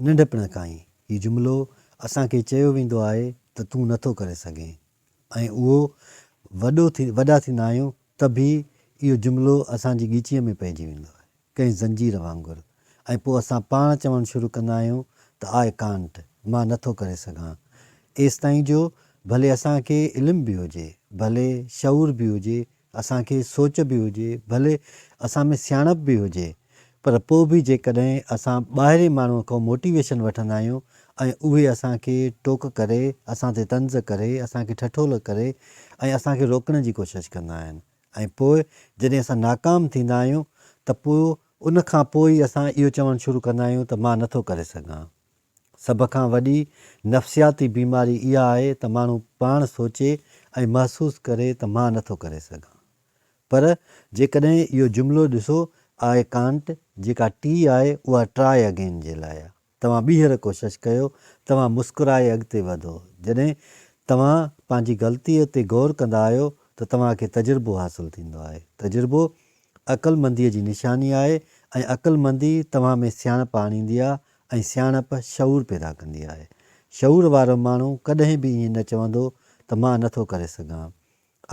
नंढपण खां ई हीउ जुमिलो असांखे चयो वेंदो आहे त तूं नथो करे सघें ऐं उहो वॾा थींदा आहियूं त बि इहो जुमिलो असांजी ॻीचीअ में पइजी वेंदो आहे कंहिं ज़ंजीर वांगुरु ऐं पोइ असां पाण चवणु शुरू कंदा आहियूं त आई कांट, मां नथो करे सघां। एसि ताईं जो भले असांखे इल्मु बि हुजे, भले शऊर बि हुजे, असांखे सोच बि हुजे, भले असां में सियाणप बि हुजे, पर पोइ बि जेकॾहिं असां ॿाहिरि माण्हूअ खां मोटिवेशन वठंदा आहियूं ऐं उहे असांखे टोक करे, असां ते तंज़ करे, असांखे ठठोल करे ऐं असांखे रोकण जी कोशिशि कंदा आहिनि ऐं पोइ जॾहिं असां नाकाम थींदा आहियूं त पोइ उन खां पोइ ई असां इहो चवणु शुरू कंदा आहियूं त मां नथो करे सघां। सभ खां वॾी नफ़्सियाती बीमारी इहा आहे त माण्हू पाण सोचे ऐं महसूसु करे त मां नथो करे सघां। पर जेकॾहिं इहो जुमिलो ॾिसो आई कांट, जेका टी आहे उहा ट्राई अगेन जे लाइ आहे। तव्हां ॿीहर कोशिशि कयो, तव्हां मुस्कुराए अॻिते वधो। जॾहिं तव्हां पंहिंजी ग़लतीअ ते गौर कंदा आहियो त तव्हांखे तजुर्बो हासिलु थींदो आहे। तजुर्बो अक़लमंदीअ जी निशानी आहे ऐं अक़लमंदी तव्हां में सियाणप आणींदी आहे ऐं सियाणप शऊर पैदा कंदी आहे। शऊर वारो माण्हू कॾहिं बि ईअं न चवंदो त मां नथो करे सघां।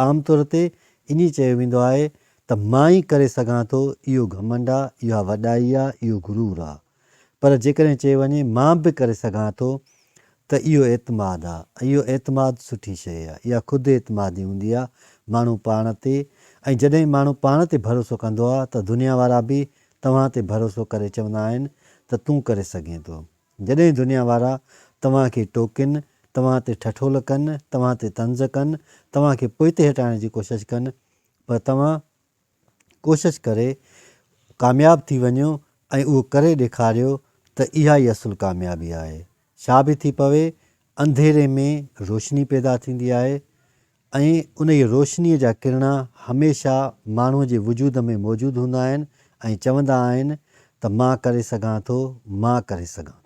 आम तौर ते इन चयो वेंदो आहे त मां ई करे सघां थो, इहो घमंड आहे, इहा वॾाई आहे, इहो गुरूर आहे। पर जेकॾहिं चयो वञे मां बि करे सघां थो त इहो एतमाद आहे। इहो एतमाद सुठी शइ आहे, इहा ख़ुदि एतमादी हूंदी आहे माण्हू पाण ते। ऐं जॾहिं माण्हू पाण ते भरोसो कंदो आहे त दुनिया वारा बि तव्हां ते भरोसो करे चवंदा आहिनि त तूं करे सघें थो। जॾहिं दुनिया वारा तव्हांखे टोकिन, तव्हां ते ठठोल कनि, तव्हां ते तंज़ कनि, तव्हांखे पोइते हटाइण जी कोशिशि कनि, पर तव्हां कोशिशि करे कामयाबु थी वञो ऐं उहो करे ॾेखारियो त इहा ई असुलु कामयाबी आहे। छा बि थी पवे, अंधेरे में रोशनी पैदा थींदी आहे ऐं उन ई रोशनीअ जा किरण हमेशह माण्हूअ जे वजूद में मौजूदु हूंदा आहिनि ऐं चवंदा आहिनि त मां करे सघां थो, मां करे सघां।